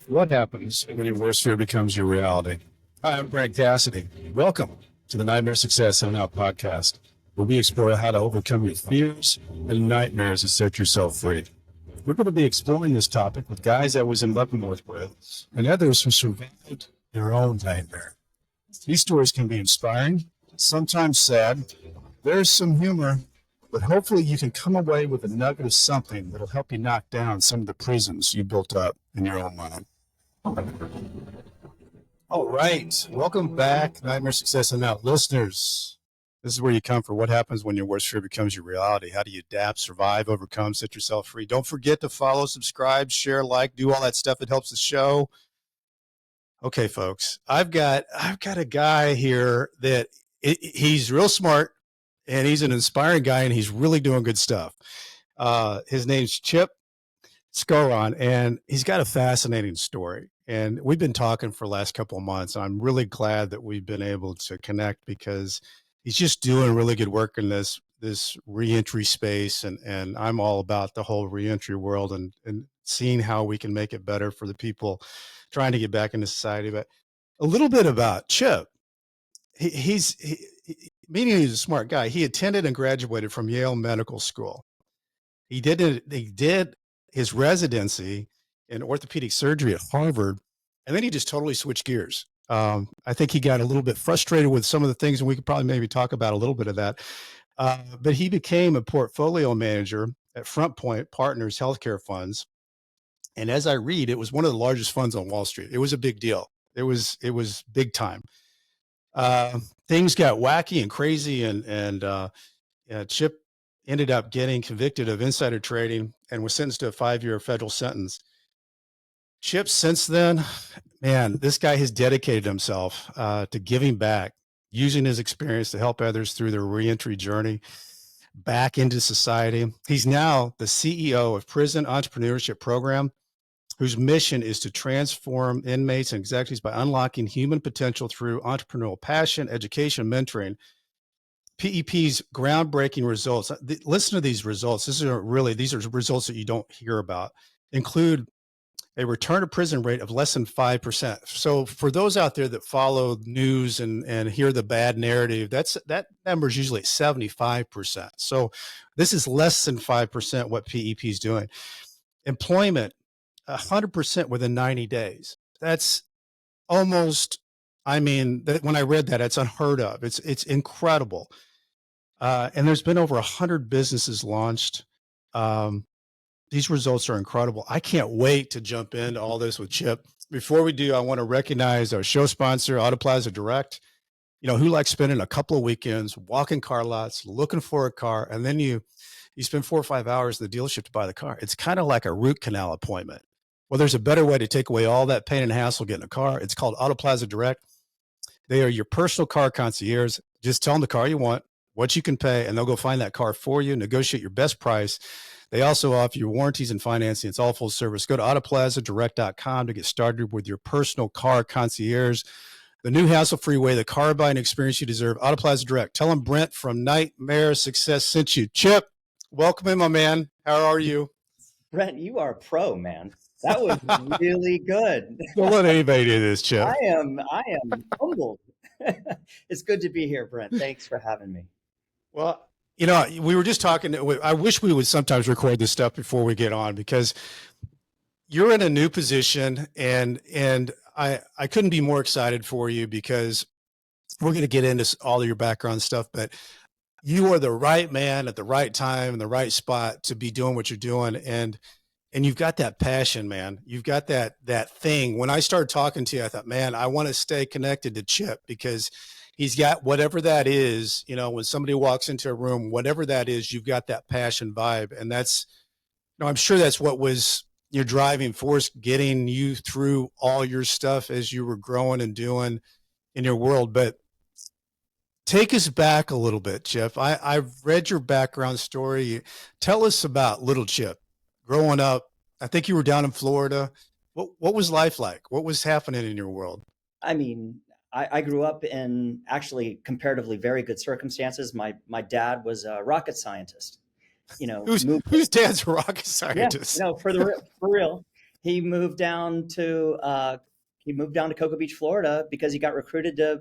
What happens when your worst fear becomes your reality? Hi, I'm Greg Cassidy. Welcome to the Nightmare Success and Out podcast, where we explore how to overcome your fears and nightmares to set yourself free. We're going to be exploring this topic with guys I was in Leavenworth with and others who survived their own nightmare. These stories can be inspiring, sometimes sad. There's some humor, but hopefully you can come away with a nugget of something that'll help you knock down some of the prisons you built up in your own mind. All right. Welcome back, Nightmare Success and Out listeners. This is where you come for what happens when your worst fear becomes your reality. How do you adapt, survive, overcome, set yourself free? Don't forget to follow, subscribe, share, like, do all that stuff. It helps the show. Okay, folks, I've got a guy here that he's real smart and he's an inspiring guy and he's really doing good stuff. His name's Chip Skowron, and he's got a fascinating story. And we've been talking for the last couple of months. And I'm really glad that we've been able to connect because he's just doing really good work in this reentry space. And I'm all about the whole reentry world and seeing how we can make it better for the people trying to get back into society. But a little bit about Chip. Meaning he's a smart guy. He attended and graduated from Yale Medical School. He did his residency in orthopedic surgery at Harvard, and then he just totally switched gears. I think he got a little bit frustrated with some of the things, and we could probably maybe talk about a little bit of that. But he became a portfolio manager at Front Point Partners Healthcare Funds. And as I read, it was one of the largest funds on Wall Street. It was a big deal. It was big time. Things got wacky and crazy, and Chip ended up getting convicted of insider trading and was sentenced to a 5-year federal sentence. Chip, since then, man, this guy has dedicated himself to giving back, using his experience to help others through their reentry journey back into society. He's now the CEO of Prison Entrepreneurship Program, whose mission is to transform inmates and executives by unlocking human potential through entrepreneurial passion, education, mentoring. PEP's groundbreaking results. Listen to these results. These are results that you don't hear about. Include a return to prison rate of less than 5%. So for those out there that follow news and hear the bad narrative, that number is usually 75%. So this is less than 5% what PEP is doing. Employment, 100% within 90 days. That's almost, when I read that, it's unheard of. It's incredible. And there's been over 100 businesses launched. These results are incredible. I can't wait to jump into all this with Chip. Before we do, I want to recognize our show sponsor, Auto Plaza Direct. You know, who likes spending a couple of weekends walking car lots, looking for a car, and then you spend 4 or 5 hours at the dealership to buy the car. It's kind of like a root canal appointment. Well, there's a better way to take away all that pain and hassle getting a car. It's called Auto Plaza Direct. They are your personal car concierge. Just tell them the car you want, what you can pay, and they'll go find that car for you, negotiate your best price. They also offer you warranties and financing. It's all full service. Go to autoplazadirect.com to get started with your personal car concierge. The new hassle-free way, the car buying experience you deserve. Auto Plaza Direct. Tell them Brent from Nightmare Success sent you. Chip, welcome in, my man. How are you? Brent, you are a pro, man. That was really good. Don't let anybody do this, Chip. I am humbled. It's good to be here, Brent. Thanks for having me. Well, you know, we were just talking. I wish we would sometimes record this stuff before we get on because you're in a new position, and I couldn't be more excited for you because we're going to get into all of your background stuff, but you are the right man at the right time in the right spot to be doing what you're doing. And you've got that passion, man. You've got that thing. When I started talking to you, I thought, man, I want to stay connected to Chip because he's got whatever that is. You know, when somebody walks into a room, whatever that is, you've got that passion vibe. And that's, you know, I'm sure that's what was your driving force getting you through all your stuff as you were growing and doing in your world. But take us back a little bit, Chip. I've read your background story. Tell us about little Chip growing up. I think you were down in Florida. What was life like? What was happening in your world? I mean, I grew up in actually comparatively very good circumstances. My dad was a rocket scientist. You know, whose dad's a rocket scientist? Yeah, for real. he moved down to Cocoa Beach, Florida, because he got recruited to,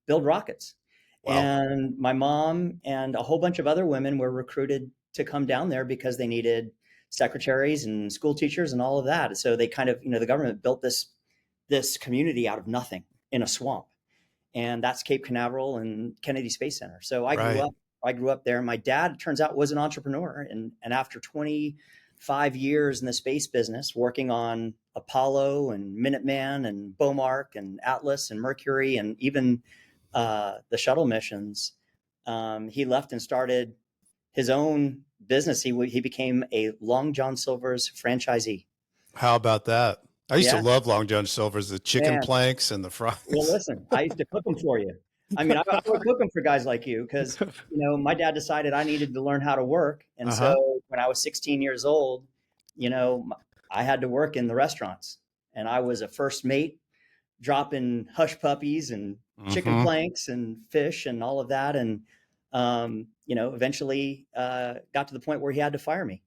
build rockets. Wow. And my mom and a whole bunch of other women were recruited to come down there because they needed secretaries and school teachers and all of that. So they kind of, the government built this community out of nothing in a swamp. And that's Cape Canaveral and Kennedy Space Center. So Right. I grew up there. My dad, it turns out, was an entrepreneur. And after 25 years in the space business, working on Apollo and Minuteman and Beaumark and Atlas and Mercury and even the shuttle missions, he left and started his own business. He became a Long John Silver's franchisee. How about that? I used to Yeah, love Long John Silver's, the chicken man. planks and the fries. Well, listen, I used to cook them for you. I mean, I would cook them for guys like you because, my dad decided I needed to learn how to work. And Uh-huh. so when I was 16 years old, I had to work in the restaurants, and I was a first mate, dropping hush puppies and chicken planks and fish and all of that. And, eventually got to the point where he had to fire me.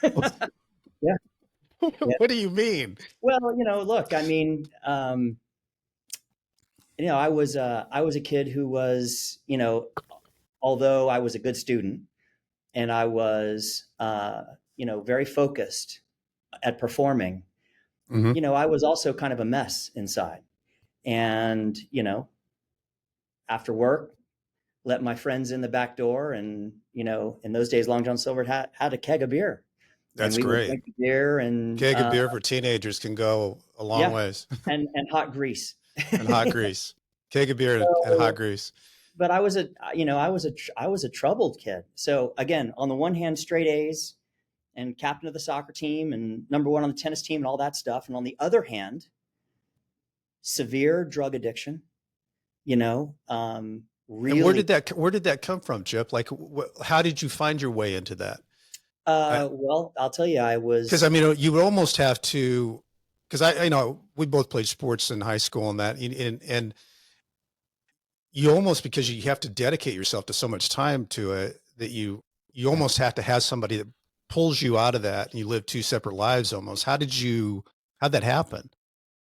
Yeah. Yeah. What do you mean? Well, look, I mean, I was a kid who was, although I was a good student and I was, very focused at performing, I was also kind of a mess inside. And, after work, let my friends in the back door. And, in those days, Long John Silver had a keg of beer. That's and we great. would drink the beer and Keg of beer for teenagers can go a long ways. and hot grease. And hot grease. Keg of beer and hot grease. But I was a troubled kid. So again, on the one hand, straight A's and captain of the soccer team and number one on the tennis team and all that stuff. And on the other hand, severe drug addiction, really. And where did that come from, Chip? Like, how did you find your way into that? Well, I'll tell you, because I mean, you would almost have to, because we both played sports in high school and that, and you almost, because you have to dedicate yourself to so much time to it, that you almost have to have somebody that pulls you out of that, and you live two separate lives almost. How'd that happen?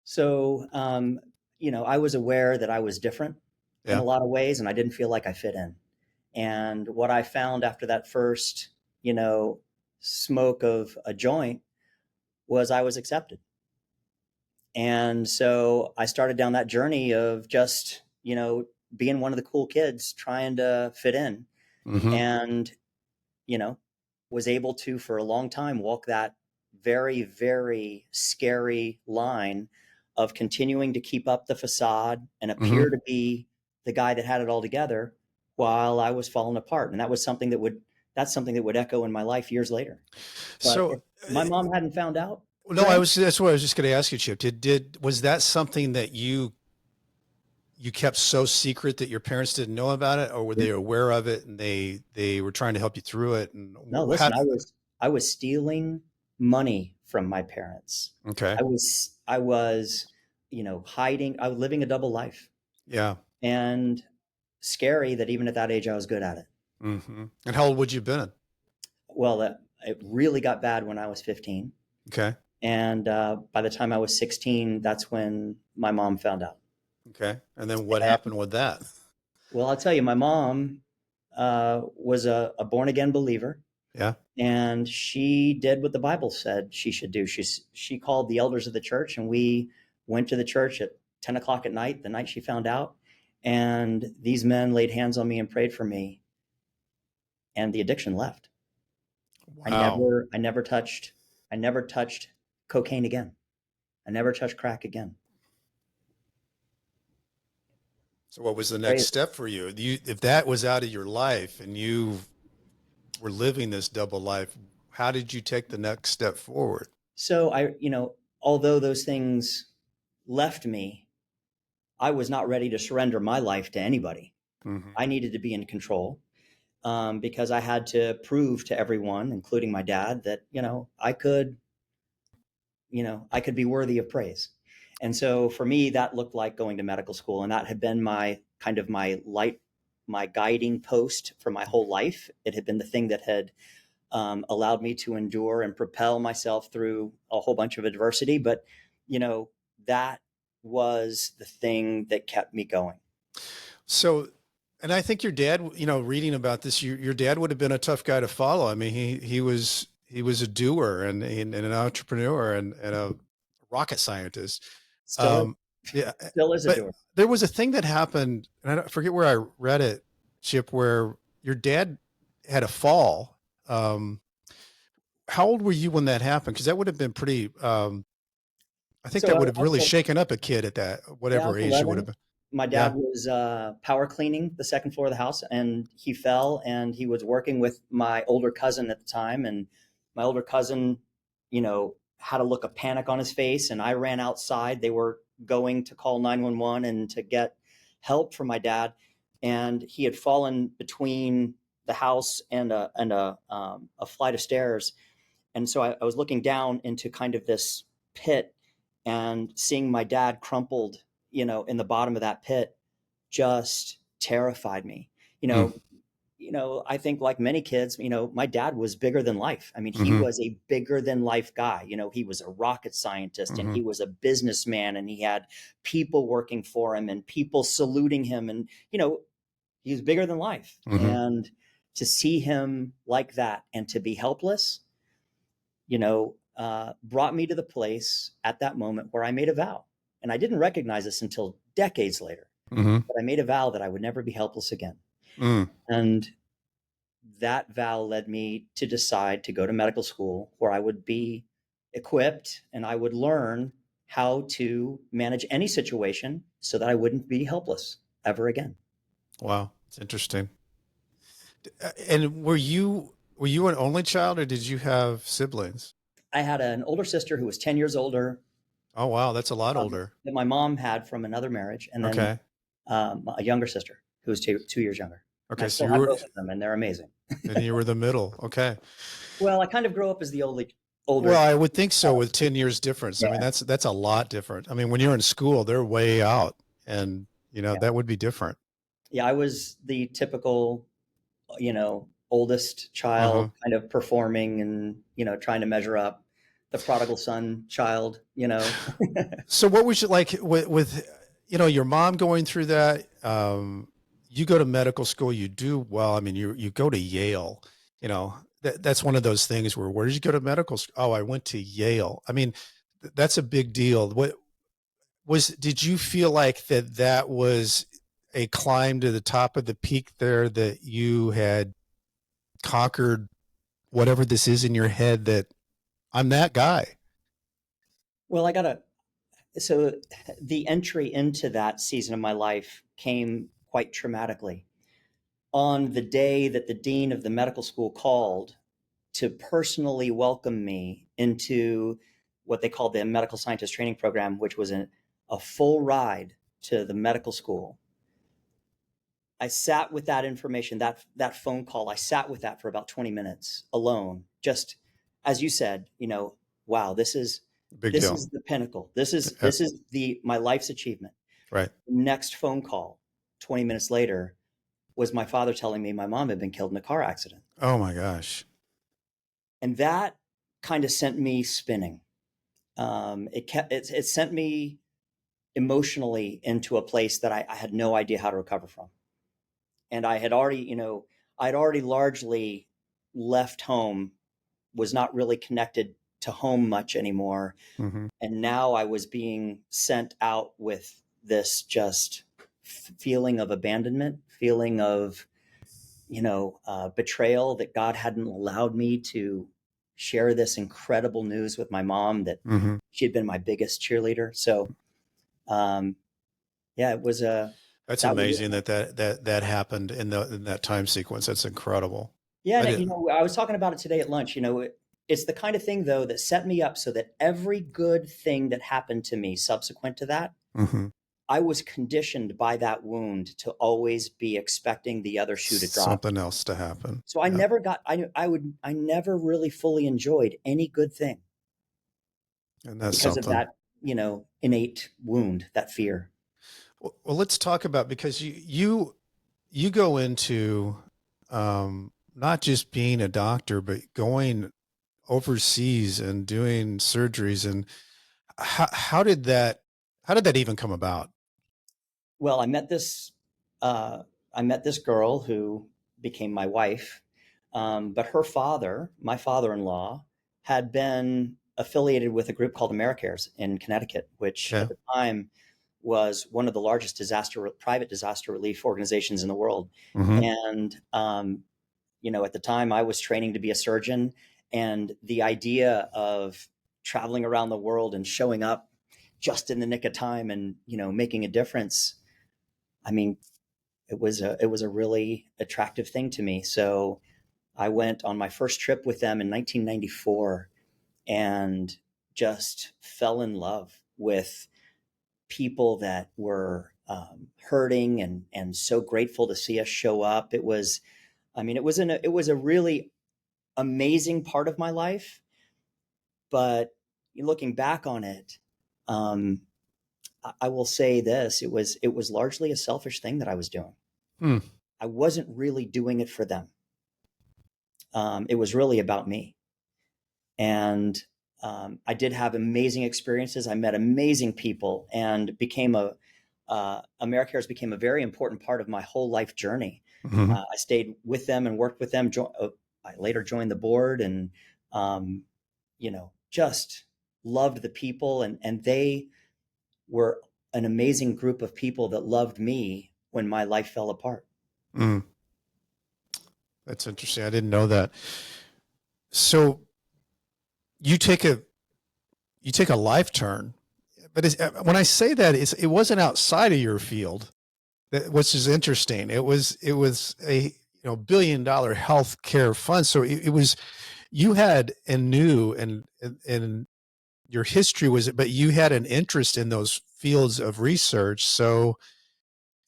So, I was aware that I was different in a lot of ways, and I didn't feel like I fit in. And what I found after that first, smoke of a joint was I was accepted. And so I started down that journey of just, being one of the cool kids trying to fit in, and, was able to, for a long time, walk that very, very scary line of continuing to keep up the facade and appear to be the guy that had it all together while I was falling apart. And that's something that would echo in my life years later. But So my mom hadn't found out. No, that's what I was just going to ask you, Chip. Was that something that you kept so secret that your parents didn't know about it, or were they aware of it and they were trying to help you through it? And no, listen, I was stealing money from my parents. Okay. I was, hiding. I was living a double life. Yeah. And scary that even at that age, I was good at it. And how old would you have been? Well, it really got bad when I was 15. Okay. And by the time I was 16, that's when my mom found out. Okay. And then what happened with that? Well, I'll tell you, my mom was a born again believer. Yeah. And she did what the Bible said she should do. She called the elders of the church, and we went to the church at 10 o'clock at night, the night she found out. And these men laid hands on me and prayed for me. And the addiction left. Wow. I never touched cocaine again. I never touched crack again. So what was the next step for you? If that was out of your life and you were living this double life, how did you take the next step forward? So although those things left me, I was not ready to surrender my life to anybody. I needed to be in control. Because I had to prove to everyone, including my dad, that, I could be worthy of praise. And so for me, that looked like going to medical school. And that had been my guiding post for my whole life. It had been the thing that had allowed me to endure and propel myself through a whole bunch of adversity. But, that was the thing that kept me going. So, and I think your dad, reading about this, your dad would have been a tough guy to follow. I mean, he was a doer and an entrepreneur and a rocket scientist. Still, Yeah, still is a but doer. there was a thing that happened, and I forget where I read it, Chip, where your dad had a fall. How old were you when that happened? Because that would have been pretty. I think So that would I have really was, shaken up a kid at that yeah, I whatever was age you would have 11. been. My Yeah. dad was power cleaning the second floor of the house, and he fell, and he was working with my older cousin at the time. And my older cousin, had a look of panic on his face, and I ran outside. They were going to call 911 and to get help for my dad, and he had fallen between the house and a flight of stairs. And so I was looking down into kind of this pit and seeing my dad crumpled, in the bottom of that pit just terrified me. You Mm. know, I think like many kids, my dad was bigger than life. I mean, he Mhm. was a bigger than life guy. He was a rocket scientist and he Mhm. was a businessman and he had people working for him and people saluting him. And, he was bigger than life. Mhm. And to see him like that and to be helpless, brought me to the place at that moment where I made a vow. And I didn't recognize this until decades later, Mhm. but I made a vow that I would never be helpless again. Mm. And that vow led me to decide to go to medical school where I would be equipped and I would learn how to manage any situation so that I wouldn't be helpless ever again. Wow, it's interesting. And were you an only child, or did you have siblings? I had an older sister who was 10 years older Oh, wow, that's a lot older. that my mom had from another marriage, and then Okay. a younger sister who was 2 years younger. And I Okay, so still you have were both of them, and they're amazing. and you were the middle. Okay. Well, I kind of grew up as the only Well, older. I would think so with 10 years difference. I mean, Yeah, that's a lot different. I mean, when you're in school, they're way out and yeah, that would be different. yeah. I was the typical, oldest child, Uh-huh. kind of performing and trying to measure up. The prodigal son child. So what was you like with your mom going through that? You go to medical school, you do well. I mean, you go to Yale. That's one of those things where did you go to medical school? Oh, I went to Yale. I mean, that's a big deal. Did you feel like that was a climb to the top of the peak there, that you had conquered whatever this is in your head, that I'm that guy? Well, so the entry into that season of my life came quite traumatically. On the day that the dean of the medical school called to personally welcome me into what they called the medical scientist training program, which was a full ride to the medical school. I sat with that information, that phone call. I sat with that for about 20 minutes alone. Just as you said, wow, this is Big this deal. is the pinnacle. This is Yeah, this is the my life's achievement. right. Next phone call, 20 minutes later, was my father telling me my mom had been killed in a car accident. Oh my gosh. And that kind of sent me spinning. It sent me emotionally into a place that I had no idea how to recover from. And I'd already largely left home, was not really connected to home much anymore. Mm-hmm. And now I was being sent out with this just feeling of abandonment, feeling of, betrayal, that God hadn't allowed me to share this incredible news with my mom, that Mm-hmm. she had been my biggest cheerleader. So, um, yeah, That's that was amazing it. that happened in that time sequence. That's incredible. Yeah. I And, did. I was talking about it today at lunch. It's the kind of thing, though, that set me up so that every good thing that happened to me subsequent to that, Mm-hmm. I was conditioned by that wound to always be expecting the other shoe to drop. Something else to happen. So I Yeah. never got, I never really fully enjoyed any good thing And that's because of something. that, innate wound, that fear. Well, let's talk about, because you go into not just being a doctor, but going overseas and doing surgeries. And how did that even come about? Well, uh, I met this girl who became my wife, but her father, my father-in-law, had been affiliated with a group called AmeriCares in Connecticut, which Okay. at the time was one of the largest private disaster relief organizations in the world. Hmm. And at the time I was training to be a surgeon, and the idea of traveling around the world and showing up just in the nick of time and making a difference. I mean, it was a really attractive thing to me. So I went on my first trip with them in 1994 and just fell in love with people that were hurting and so grateful to see us show up. It was a really amazing part of my life, but looking back on it, um, I will say this: it was largely a selfish thing that I was doing. Hmm. I wasn't really doing it for them. It was really about me. And I did have amazing experiences. I met amazing people and AmeriCares became a very important part of my whole life journey. Hmm. I stayed with them and worked with them. I later joined the board and, just loved the people, and they were an amazing group of people that loved me when my life fell apart. Mm. That's interesting. I didn't know that. So you take a you take a life turn, but when I say that, it wasn't outside of your field, which is interesting. It was a $1 billion healthcare fund. So it was you had and knew and your history was, but you had an interest in those fields of research. So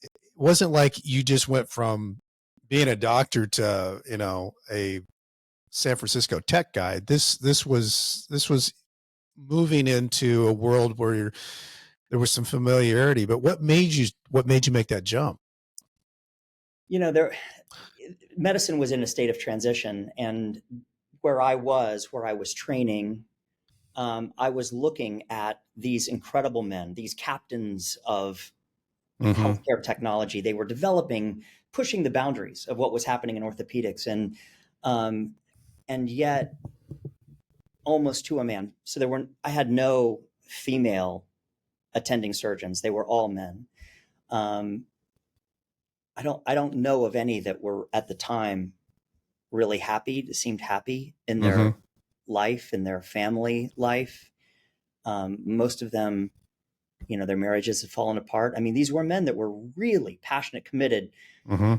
it wasn't like you just went from being a doctor to a San Francisco tech guy. This was moving into a world where there was some familiarity. But what made you make that jump? There medicine was in a state of transition, and where I was training, I was looking at these incredible men, these captains of Mm-hmm. healthcare technology. They were developing, pushing the boundaries of what was happening in orthopedics, um, and yet almost to a man. So I had no female attending surgeons; they were all men. Um, I don't know of any that were at the time really happy, seemed happy in Mm-hmm. their life, in their family life. Most of them, their marriages had fallen apart. I mean, these were men that were really passionate, committed, Mm-hmm.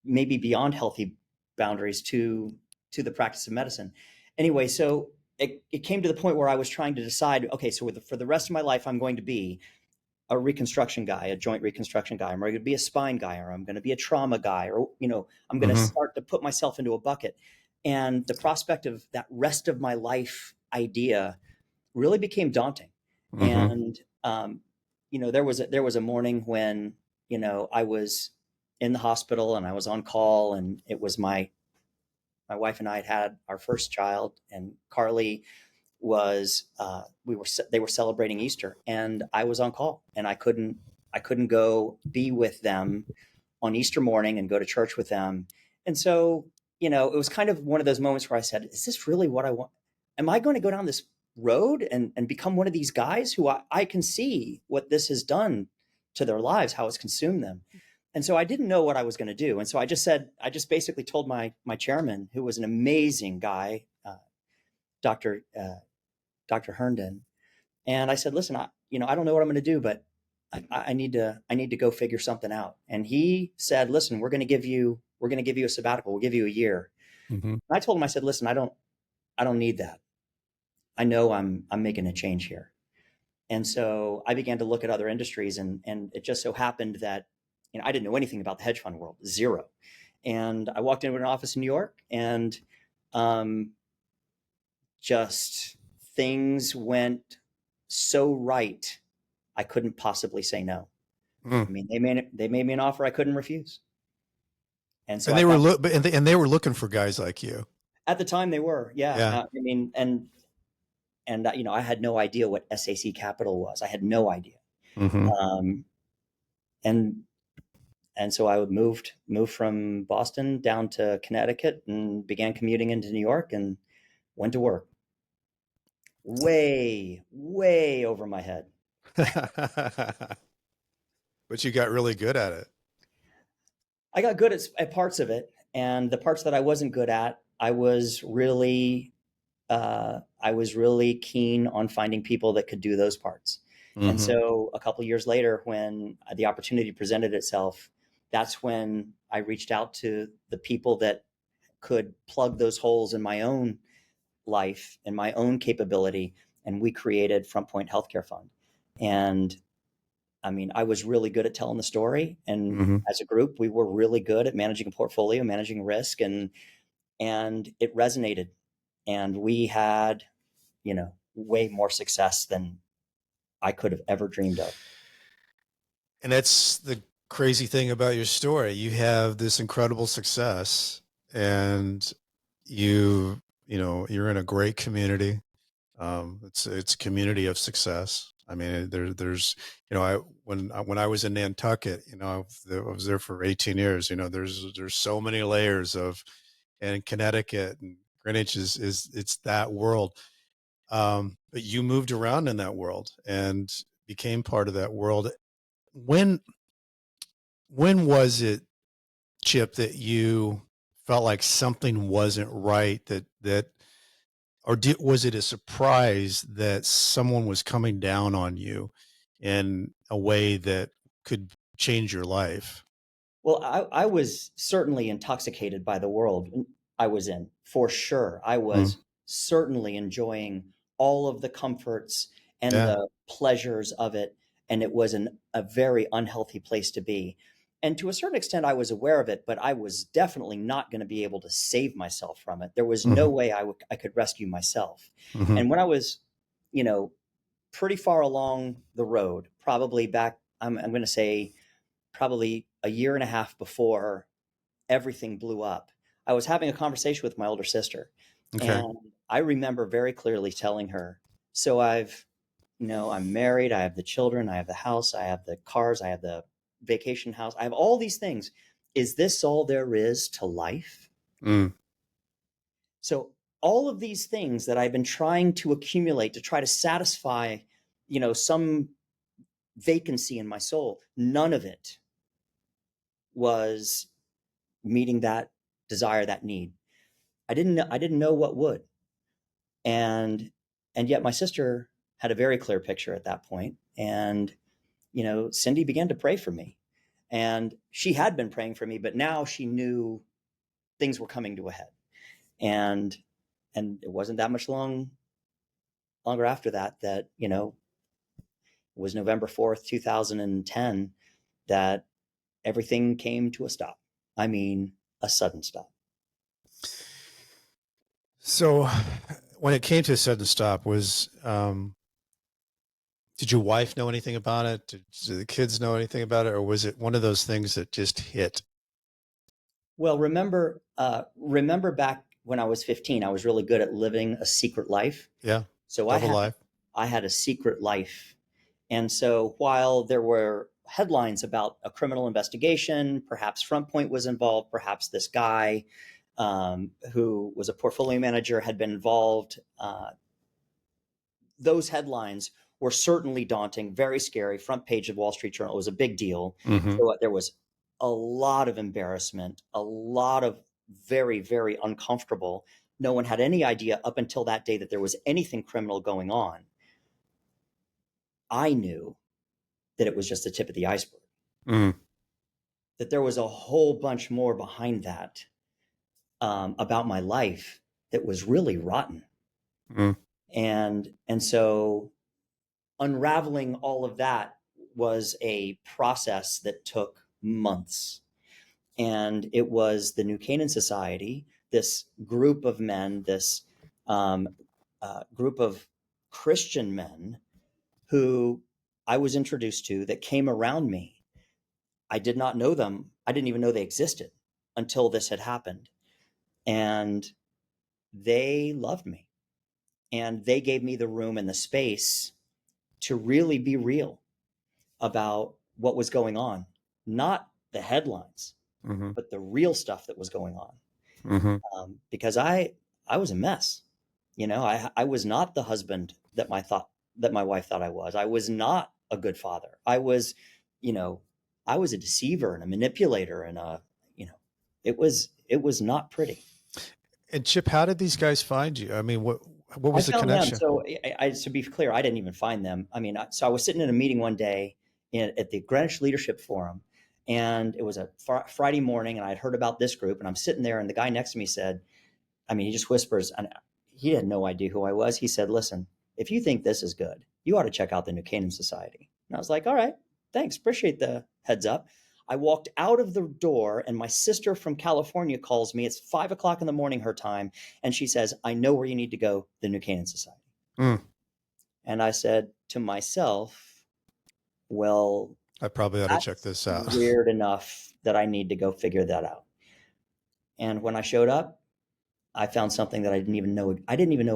maybe beyond healthy boundaries to the practice of medicine. Anyway, so it came to the point where I was trying to decide, okay, so for the rest of my life, I'm going to be a reconstruction guy, a joint reconstruction guy. I'm going to be a spine guy, or I'm going to be a trauma guy, or I'm going to Mm-hmm. start to put myself into a bucket. And the prospect of that rest of my life idea really became daunting. Mm-hmm. And there was a morning when I was in the hospital and I was on call, and it was my wife and I had our first child, and Carly was they were celebrating Easter, and I was on call, and I couldn't go be with them on Easter morning and go to church with them. And so, it was kind of one of those moments where I said, is this really what I want? Am I going to go down this road and become one of these guys who I can see what this has done to their lives, how it's consumed them? And so I didn't know what I was going to do. And so I just basically told my chairman, who was an amazing guy, Dr. Dr. Herndon. And I said, listen, I don't know what I'm going to do, but I need to go figure something out. And he said, listen, we're going to give you a sabbatical. We'll give you a year. Mm-hmm. And I told him, I said, listen, I don't need that. I know I'm making a change here. And so I began to look at other industries, and it just so happened that, I didn't know anything about the hedge fund world, zero. And I walked into an office in New York, and um, just things went so right, I couldn't possibly say no. Mm. I mean, they made me an offer I couldn't refuse. And so And I they were found and they were looking for guys like you. at the time they were, yeah. Yeah. I mean, and you know, I had no idea what SAC Capital was. I had no idea. Mm-hmm. Um, and so I moved from Boston down to Connecticut and began commuting into New York and went to work way over my head. But you got really good at it. I got good at parts of it, and the parts that I wasn't good at, I was really keen on finding people that could do those parts. And Mm-hmm. so a couple of years later, when the opportunity presented itself, that's when I reached out to the people that could plug those holes in my own life and my own capability. And we created Front Point Healthcare Fund. And I mean, I was really good at telling the story. And Mm-hmm. as a group, we were really good at managing a portfolio, managing risk, and it resonated. And we had, you know, way more success than I could have ever dreamed of. And that's the crazy thing about your story. You have this incredible success, and you're in a great community. It's a community of success. I mean, there's, when I was in Nantucket, I was there for 18 years. There's so many layers and Connecticut and Greenwich is it's that world. But you moved around in that world and became part of that world. When was it, Chip, that you felt like something wasn't right, was it a surprise that someone was coming down on you in a way that could change your life? Well, I was certainly intoxicated by the world I was in, for sure. I Mm, was certainly enjoying all of the comforts and yeah. the pleasures of it. And it was a very unhealthy place to be. And to a certain extent, I was aware of it, but I was definitely not going to be able to save myself from it. There was no Hmm. way I could rescue myself. Hmm. And when I was, you know, pretty far along the road, probably back, I'm going to say, probably a year and a half before everything blew up, I was having a conversation with my older sister. Okay. And I remember very clearly telling her, so I'm married, I have the children, I have the house, I have the cars, I have the vacation house, I have all these things. Is this all there is to life? Mm, So all of these things that I've been trying to accumulate to try to satisfy, some vacancy in my soul, none of it was meeting that desire, that need. I didn't know what would. And yet my sister had a very clear picture at that point. And, Cindy began to pray for me. And she had been praying for me, but now she knew things were coming to a head. And it wasn't that much longer after that, it was November 4th, 2010, that everything came to a stop. I mean, a sudden stop. so when it came to a sudden stop, did your wife know anything about it? Did the kids know anything about it? Or was it one of those things that just hit? Well, remember back when I was 15, I was really good at living a secret life. Yeah. So Double life. I had a secret life. And so while there were headlines about a criminal investigation, perhaps Front Point was involved, perhaps this guy who was a portfolio manager had been involved, those headlines were certainly daunting, very scary. Front page of Wall Street Journal, it was a big deal. Mm-hmm. So there was a lot of embarrassment, a lot of very, very uncomfortable. No one had any idea up until that day that there was anything criminal going on. I knew that it was just the tip of the iceberg, Mm, that there was a whole bunch more behind that, about my life that was really rotten. mm. And so unraveling all of that was a process that took months. And it was the New Canaan Society, this group of men, this um, group of Christian men who I was introduced to, that came around me. I did not know them. I didn't even know they existed. until this had happened. And they loved me, and they gave me the room and the space to really be real about what was going on, not the headlines, Mm-hmm. but the real stuff that was going on. Mm-hmm. Because I was a mess. I was not the husband that my wife thought I was. I was not a good father. I was a deceiver and a manipulator, and it was not pretty. And Chip, how did these guys find you? I mean, what I was the found them. connection? So, to be clear, I didn't even find them. I mean, so I was sitting in a meeting one day at the Greenwich Leadership Forum, and it was a Friday morning, and I had heard about this group, and I'm sitting there, and the guy next to me said, I mean, he just whispers, and he had no idea who I was. He said, listen, if you think this is good, you ought to check out the New Canaan Society. And I was like, all right, thanks. Appreciate the heads up. I walked out of the door, and my sister from California calls me. It's 5:00 in the morning, her time. And she says, I know where you need to go, the New Canaan Society. Mm. And I said to myself, well, I probably ought to check this out. Weird enough that I need to go figure that out. And when I showed up, I found something that I didn't even know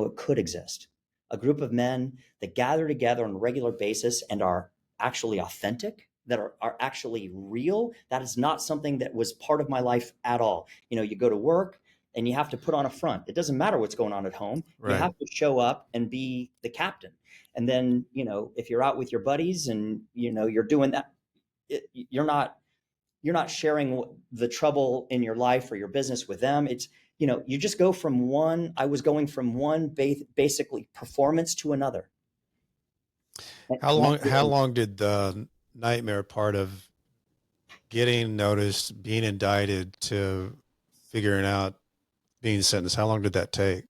it could exist. A group of men that gather together on a regular basis and are actually authentic, that are actually real. That is not something that was part of my life at all. You go to work and you have to put on a front. It doesn't matter what's going on at home. Right. You have to show up and be the captain. And then, if you're out with your buddies and, you're doing that, you're not sharing the trouble in your life or your business with them. It's, you just go from I was going from one basically performance to another. How long did the nightmare part of getting noticed, being indicted, to figuring out being sentenced, how long did that take?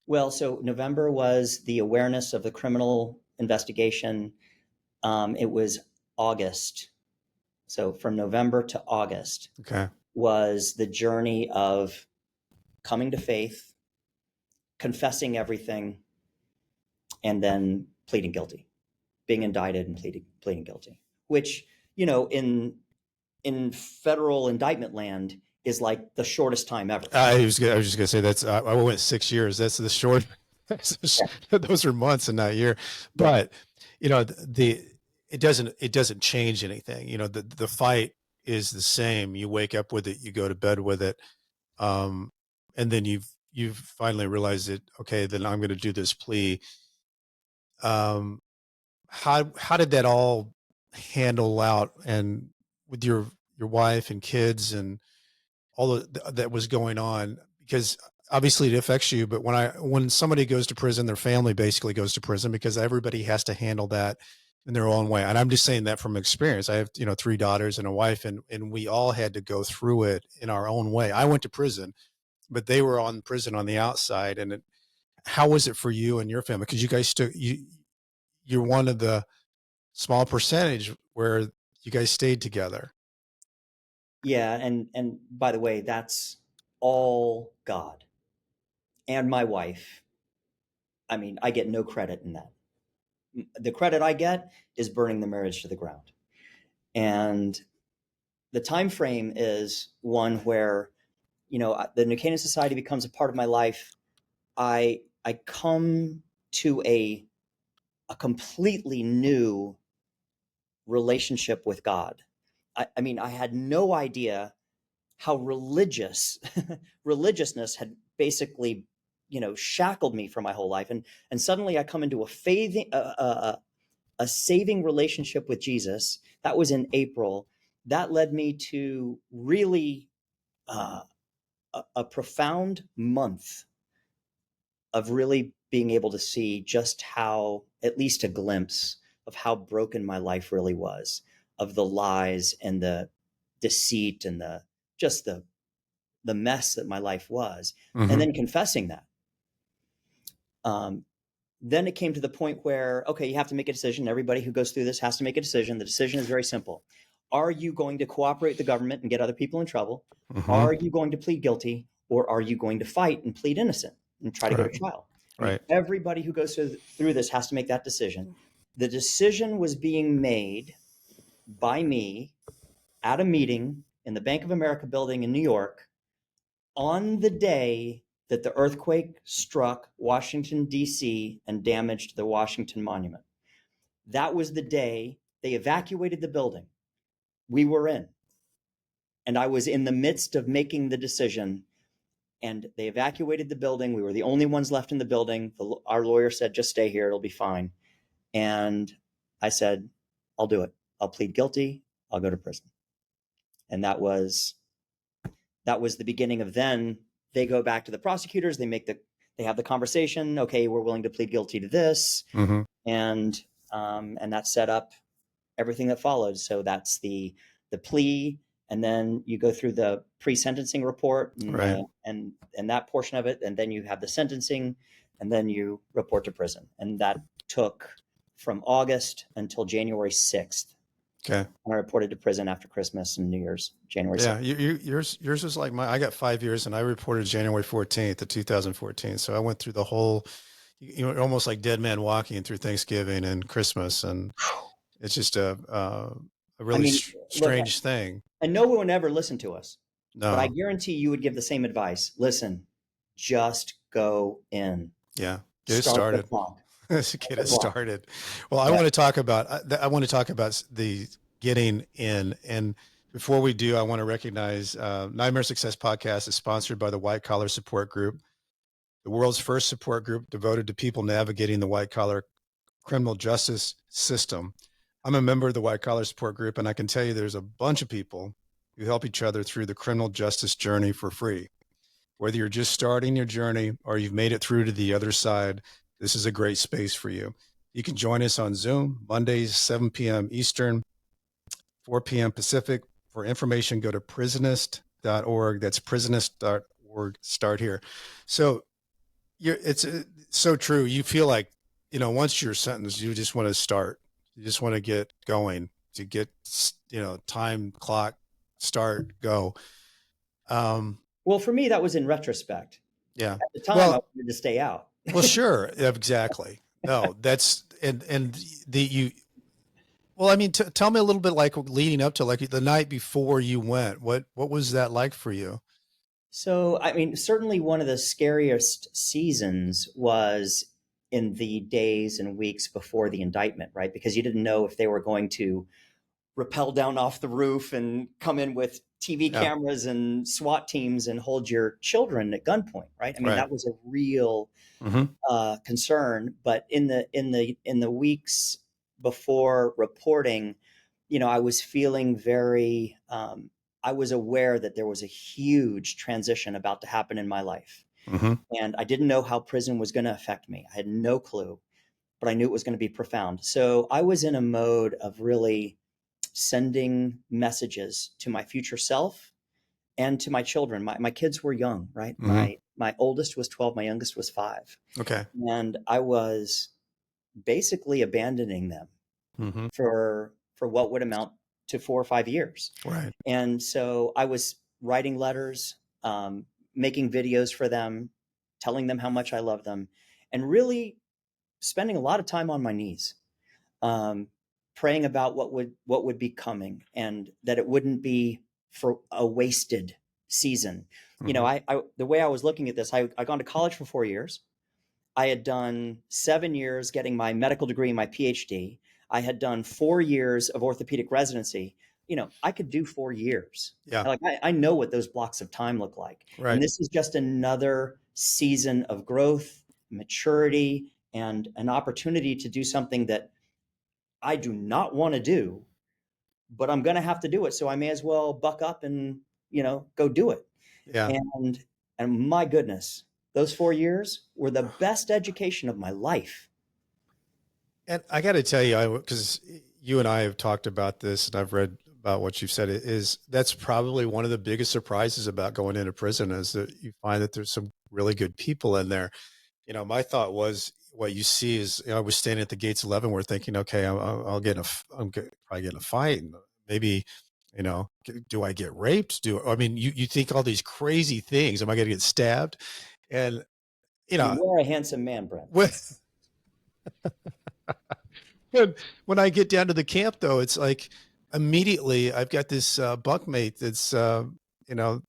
Well, so November was the awareness of the criminal investigation. It was August. So from November to August was the journey of coming to faith, confessing everything, and then pleading guilty, being indicted and pleading guilty, which, in federal indictment land is like the shortest time ever. I was just gonna say that's I went 6 years. That's the short. Those are months and not a year. But it doesn't change anything. The fight is the same. You wake up with it. You go to bed with it. And then you've finally realized that, okay, then I'm going to do this plea. How did that all handle out, and with your wife and kids and all that was going on? Because obviously it affects you, but when somebody goes to prison, their family basically goes to prison, because everybody has to handle that in their own way. And I'm just saying that from experience. I have 3 daughters and a wife, and we all had to go through it in our own way. I went to prison, but they were on prison on the outside. And how was it for you and your family? Because you guys you're one of the small percentage where you guys stayed together. Yeah. And by the way, that's all God and my wife. I mean, I get no credit in that. The credit I get is burning the marriage to the ground. And the time frame is one where, the New Canaan Society becomes a part of my life. I come to a completely new relationship with God. I mean, I had no idea how religiousness had basically, shackled me for my whole life. And suddenly I come into a saving relationship with Jesus. That was in April. That led me to really a profound month of really being able to see just how, at least a glimpse of how broken my life really was, of the lies and the deceit and the mess that my life was, and then confessing that. Then it came to the point where, okay, you have to make a decision. Everybody who goes through this has to make a decision. The decision is very simple. Are you going to cooperate with the government and get other people in trouble? Are you going to plead guilty, or are you going to fight and plead innocent and try to go to trial? I mean, everybody who goes through this has to make that decision. The decision was being made by me at a meeting in the Bank of America building in New York on the day that the earthquake struck Washington, D.C. and damaged the Washington Monument. That was the day they evacuated the building. We were in. And I was in the midst of making the decision, and they evacuated the building. We were the only ones left in the building. Our lawyer said, just stay here, it'll be fine. And I said, I'll do it. I'll plead guilty. I'll go to prison. And that was the beginning of then they go back to the prosecutors. They have the conversation. Okay, we're willing to plead guilty to this. Mm-hmm. And that set up everything that followed. So that's the plea. And then you go through the pre-sentencing report and, right. And that portion of it. And then you have the sentencing, and then you report to prison. And that took from August until January 6th. Okay. And I reported to prison after Christmas and New Year's, January 6th. Yeah, yours was like I got 5 years, and I reported January 14th of 2014. So I went through the whole, almost like Dead Man Walking through Thanksgiving and Christmas. And it's just a really strange thing. And no one would ever listen to us. No. But I guarantee you would give the same advice. Listen, just go in. Yeah. Get it started. Get it started. Well, I want to talk about the getting in. And before we do, I want to recognize Nightmare Success Podcast is sponsored by the White Collar Support Group, the world's first support group devoted to people navigating the white collar criminal justice system. I'm a member of the White Collar Support Group, and I can tell you there's a bunch of people who help each other through the criminal justice journey for free. Whether you're just starting your journey or you've made it through to the other side, this is a great space for you. You can join us on Zoom, Mondays, 7 p.m. Eastern, 4 p.m. Pacific. For information, go to prisonist.org. That's prisonist.org. Start here. So it's so true. You feel like, once you're sentenced, you just want to start. You just want to get going, to get, time, clock, start, go. Well, for me, that was in retrospect. Yeah. At the time, I wanted to stay out. Well, sure. Exactly. No, that's, tell me a little bit, like leading up to like the night before you went, what was that like for you? So, certainly one of the scariest seasons was in the days and weeks before the indictment, right? Because you didn't know if they were going to rappel down off the roof and come in with TV cameras and SWAT teams and hold your children at gunpoint, right? That was a real concern. But in the weeks before reporting, I was feeling very, I was aware that there was a huge transition about to happen in my life. Mm-hmm. And I didn't know how prison was going to affect me. I had no clue, but I knew it was going to be profound. So I was in a mode of really sending messages to my future self and to my children. My kids were young, right? Mm-hmm. My oldest was 12, my youngest was 5. Okay. And I was basically abandoning them mm-hmm. for what would amount to 4 or 5 years. Right. And so I was writing letters, making videos for them, telling them how much I love them, and really spending a lot of time on my knees, praying about what would be coming, and that it wouldn't be for a wasted season. Mm-hmm. I the way I was looking at this, I'd gone to college for 4 years. I had done 7 years getting my medical degree, my PhD. I had done 4 years of orthopedic residency. I could do 4 years. Yeah. Like I know what those blocks of time look like. Right. And this is just another season of growth, maturity, and an opportunity to do something that I do not want to do, but I'm going to have to do it. So I may as well buck up and, go do it. Yeah. And my goodness, those 4 years were the best education of my life. And I got to tell you, because you and I have talked about this, and I've read about what you've said, that's probably one of the biggest surprises about going into prison, is that you find that there's some really good people in there. My thought was, what you see is, I was standing at the gates of Leavenworth thinking, okay, I'm probably getting a fight. And maybe, do I get raped? You think all these crazy things. Am I going to get stabbed? And, You are a handsome man, Brent. When I get down to the camp, though, it's like, immediately I've got this bunkmate that's, you know,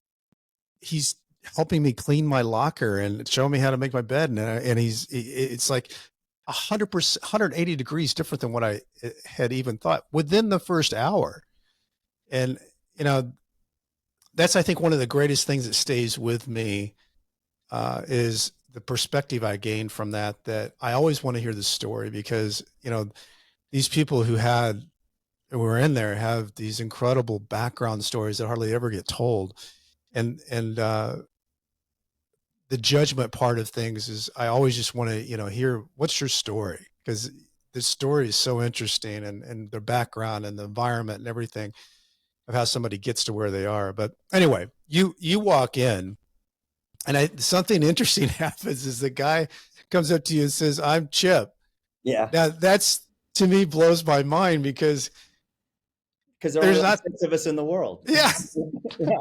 he's helping me clean my locker and showing me how to make my bed. And it's like 100%, 180 degrees different than what I had even thought within the first hour. And, you know, that's, I think, one of the greatest things that stays with me is the perspective I gained from that, that I always want to hear the story because, you know, these people who were in there have these incredible background stories that hardly ever get told. And the judgment part of things is I always just want to, you know, hear what's your story, because the story is so interesting, and their background and the environment and everything of how somebody gets to where they are. But anyway, you walk in and something interesting happens is the guy comes up to you and says, "I'm Chip." Yeah. Now that's, to me, blows my mind because there are there's only not, 6 of us in the world. yeah. Yeah.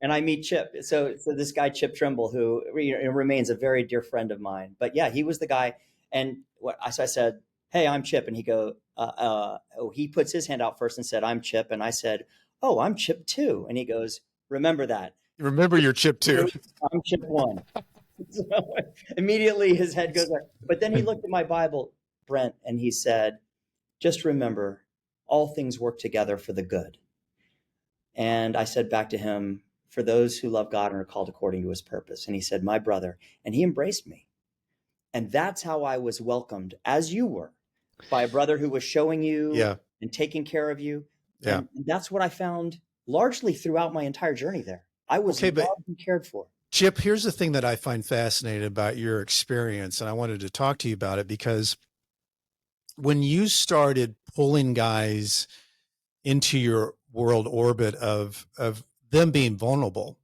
And I meet Chip. So this guy, Chip Trimble, who remains a very dear friend of mine. But yeah, he was the guy. And so I said, "Hey, I'm Chip." And he puts his hand out first and said, "I'm Chip." And I said, "Oh, I'm Chip too." And he goes, "Remember that. Remember your Chip too. I'm Chip 1." So immediately his head goes there. But then he looked at my Bible, Brent, and he said, "Just remember, all things work together for the good." And I said back to him, "For those who love God and are called according to his purpose." And he said, "My brother." And he embraced me. And that's how I was welcomed, as you were, by a brother who was showing you Yeah. and taking care of you. Yeah. And that's what I found largely throughout my entire journey there. I was loved and cared for. Chip, here's the thing that I find fascinating about your experience, and I wanted to talk to you about it because when you started pulling guys into your world orbit of them being vulnerable,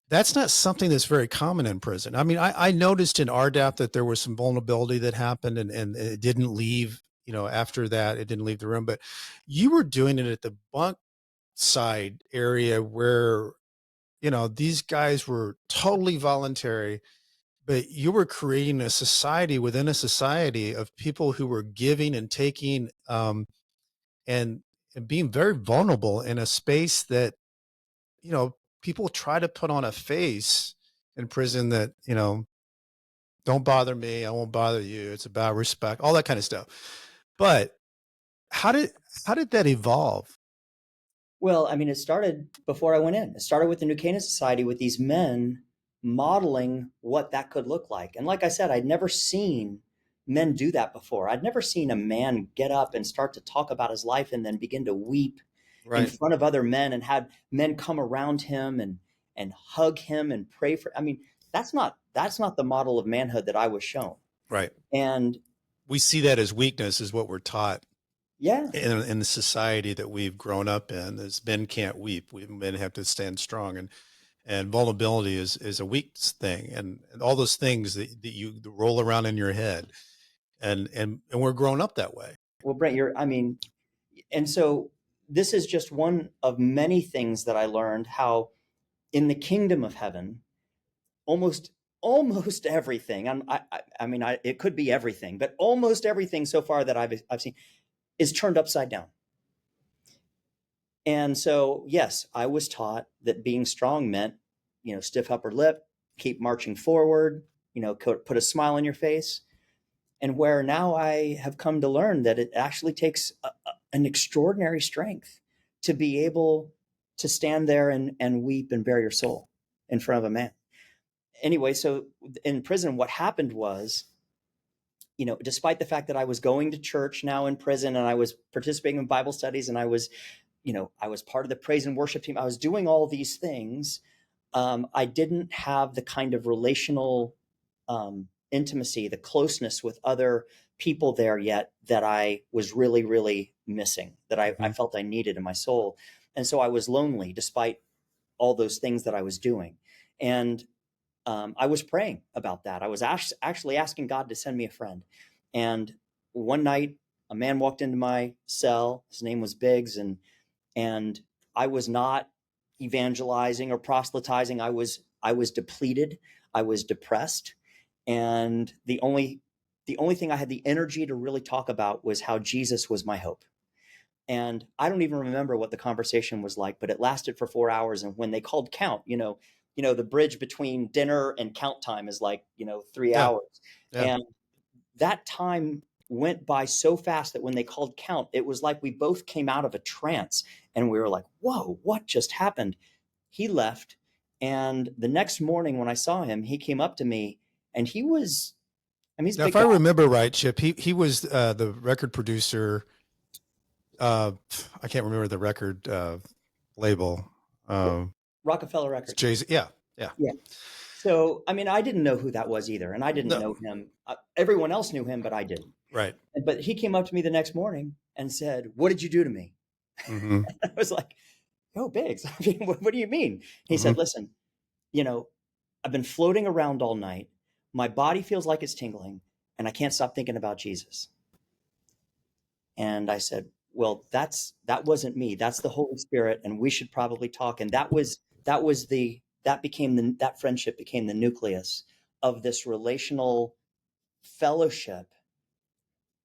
that's not something that's very common in prison. I mean, I noticed in RDAP that there was some vulnerability that happened, and it didn't leave, you know, after that, it didn't leave the room, but you were doing it at the bunk side area where, you know, these guys were totally voluntary, but you were creating a society within a society of people who were giving and taking, and, and being very vulnerable in a space that, you know, people try to put on a face in prison that, you know, don't bother me, I won't bother you. It's about respect, all that kind of stuff. But how did how did that evolve? Well, I mean, it started before I went in. It started with the New Canaan Society with these men modeling what that could look like. And like I said, I'd never seen men do that before. I'd never seen a man get up and start to talk about his life and then begin to weep in Right. front of other men, and had men come around him and hug him and pray for. I mean, that's not the model of manhood that I was shown. Right. And We see that as weakness, is what we're taught. Yeah. In the society that we've grown up in, is men can't weep. Men have to stand strong, and vulnerability is a weak thing, and all those things that you roll around in your head, and we're grown up that way. Well, Brent, and so this is just one of many things that I learned, how in the kingdom of heaven, almost everything, it could be everything, but almost everything so far that I've seen is turned upside down. And so, yes, I was taught that being strong meant, stiff upper lip, keep marching forward, put a smile on your face. And where now I have come to learn that it actually takes an extraordinary strength to be able to stand there and weep and bare your soul in front of a man. Anyway, so in prison, what happened was, despite the fact that I was going to church now in prison, and I was participating in Bible studies, and I was part of the praise and worship team, I was doing all these things. I didn't have the kind of relational intimacy, the closeness with other people there yet that I was really, really missing, that I felt I needed in my soul. And so I was lonely despite all those things that I was doing. And I was praying about that. I was actually asking God to send me a friend. And one night, a man walked into my cell. His name was Biggs, and I was not evangelizing or proselytizing. I was depleted. I was depressed. And the only thing I had the energy to really talk about was how Jesus was my hope. And I don't even remember what the conversation was like, but it lasted for 4 hours. And when they called count, the bridge between dinner and count time is like, 3 Yeah. hours. Yeah. And that time went by so fast that when they called count, it was like we both came out of a trance and we were like, whoa, what just happened? He left. And the next morning when I saw him, he came up to me and he was, he's a Now, big if I guy. remember right, Chip, he was the record producer. I can't remember the record label. Rockefeller Records. Jay-Z. Yeah. Yeah. So, I didn't know who that was either. And I didn't know him. Everyone else knew him, but I didn't. Right. But he came up to me the next morning and said, "What did you do to me?" Mm-hmm. I was like, "Oh, Biggs, what do you mean?" He said, "Listen, I've been floating around all night. My body feels like it's tingling, and I can't stop thinking about Jesus." And I said, "Well, that wasn't me. That's the Holy Spirit, and we should probably talk." And that friendship became the nucleus of this relational fellowship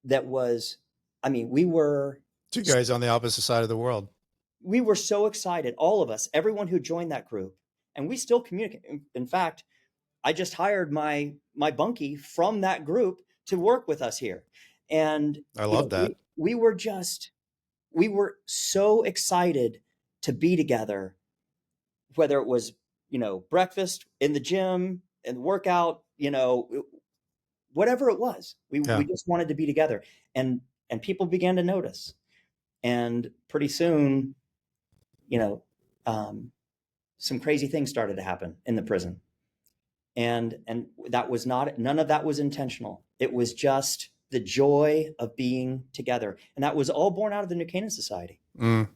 that was, we were Two guys on the opposite side of the world. We were so excited, all of us, everyone who joined that group, and we still communicate. In fact, I just hired my bunkie from that group to work with us here. And I love that. We were so excited to be together, whether it was, breakfast, in the gym, and workout, whatever it was. We just wanted to be together. And people began to notice. And pretty soon, some crazy things started to happen in the prison. And none of that was intentional. It was just the joy of being together. And that was all born out of the New Canaan Society. Mm.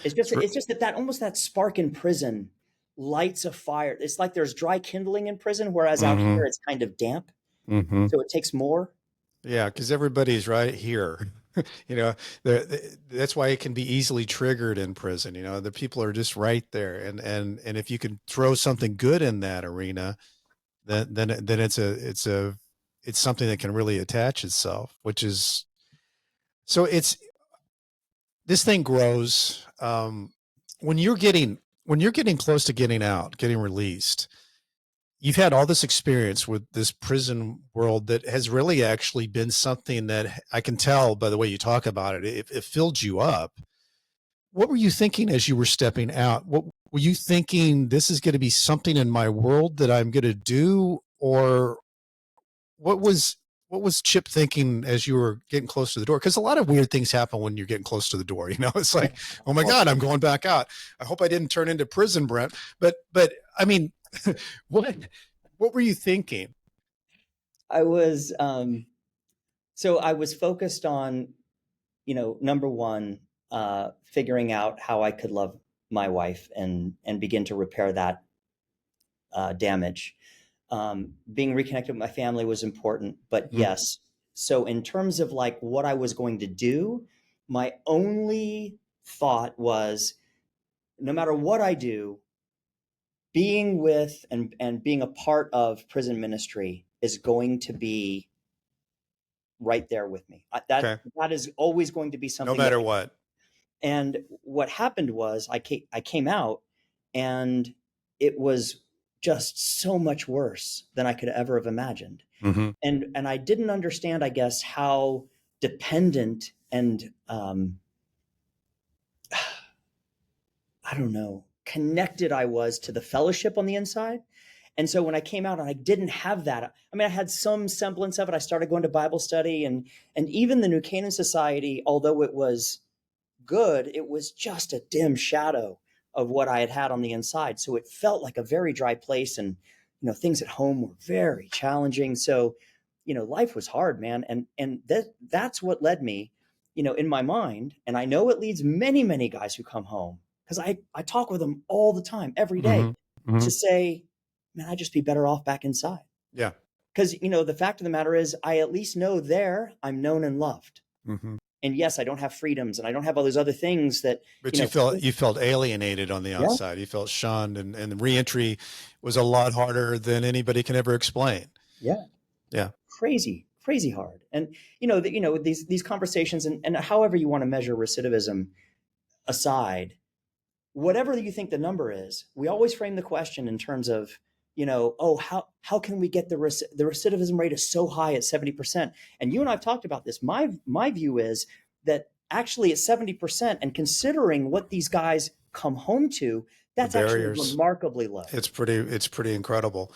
It's just that almost that spark in prison lights a fire. It's like there's dry kindling in prison, whereas out here it's kind of damp. Mm-hmm. So it takes more. Yeah, because everybody's right here. That's why it can be easily triggered in prison. The people are just right there, and if you can throw something good in that arena, then it's something that can really attach itself. Which is, so this thing grows when you're getting close to getting released. You've had all this experience with this prison world that has really actually been something that I can tell by the way you talk about it. It filled you up. What were you thinking as you were stepping out? What were you thinking? This is going to be something in my world that I'm going to do, or what was Chip thinking as you were getting close to the door? Because a lot of weird things happen when you're getting close to the door. It's like, oh my God, I'm going back out. I hope I didn't turn into prison, Brent. But what were you thinking? I was focused on, number one, figuring out how I could love my wife and begin to repair that damage. Being reconnected with my family was important, but yes. So in terms of like what I was going to do, my only thought was, no matter what I do, being with and being a part of prison ministry is going to be right there with me. That is always going to be something. No matter what. And what happened was I came out, and it was just so much worse than I could ever have imagined. Mm-hmm. And I didn't understand, I guess, how dependent and I don't know, connected I was to the fellowship on the inside. And so when I came out and I didn't have that, I had some semblance of it. I started going to Bible study, and even the New Canaan Society, although it was good, it was just a dim shadow of what I had had on the inside. So it felt like a very dry place, and things at home were very challenging. So life was hard, man. And that's what led me, in my mind, and I know it leads many, many guys who come home, because I talk with them all the time, every day, to say, man, I'd just be better off back inside. Yeah. Because, the fact of the matter is, I at least know there I'm known and loved. Mm-hmm. And yes, I don't have freedoms, and I don't have all those other things that. But you felt alienated on the outside. Yeah. You felt shunned, and the reentry was a lot harder than anybody can ever explain. Yeah. Yeah. Crazy crazy hard. And these conversations, and however you want to measure recidivism aside, whatever you think the number is, we always frame the question in terms of, oh, how can we get the recidivism rate is so high at 70%? And you and I've talked about this. My view is that actually at 70%, and considering what these guys come home to, that's actually remarkably low. It's pretty incredible.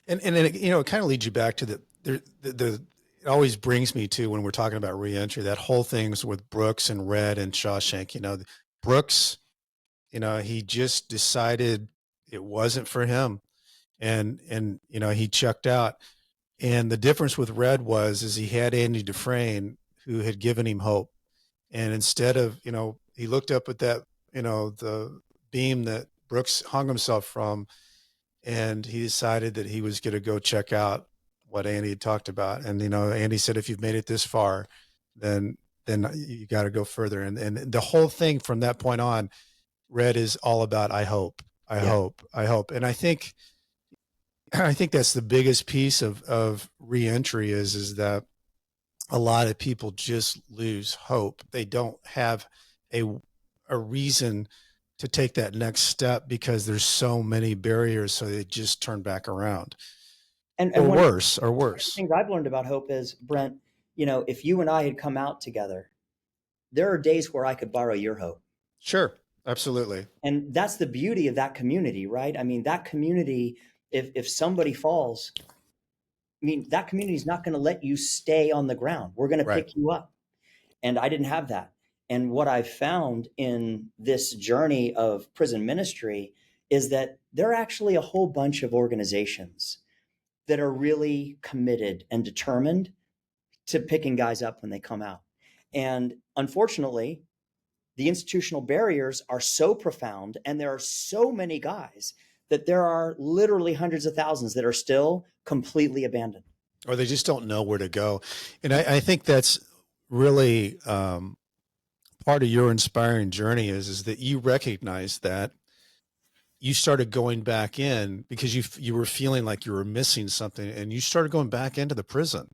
And it kind of leads you back to the it always brings me to, when we're talking about reentry, that whole things with Brooks and Red and Shawshank. Brooks, he just decided it wasn't for him, and he checked out. And the difference with Red is he had Andy Dufresne, who had given him hope. And instead of, he looked up at that, the beam that Brooks hung himself from, and he decided that he was going to go check out what Andy had talked about. And, Andy said, if you've made it this far, then you got to go further. And the whole thing from that point on, Red is all about, I hope. And I think that's the biggest piece of reentry is that a lot of people just lose hope. They don't have a reason to take that next step because there's so many barriers. So they just turn back around. Or worse. One of the things I've learned about hope is, Brent, if you and I had come out together, there are days where I could borrow your hope. Sure. Absolutely. And that's the beauty of that community, right? I mean, that community, if somebody falls, that community is not going to let you stay on the ground. We're going to pick you up. And I didn't have that. And what I've found in this journey of prison ministry is that there are actually a whole bunch of organizations that are really committed and determined to picking guys up when they come out. And unfortunately, the institutional barriers are so profound, and there are so many guys that there are literally hundreds of thousands that are still completely abandoned. Or they just don't know where to go. And I think that's really part of your inspiring journey is that you recognize that you started going back in because you were feeling like you were missing something, and you started going back into the prison.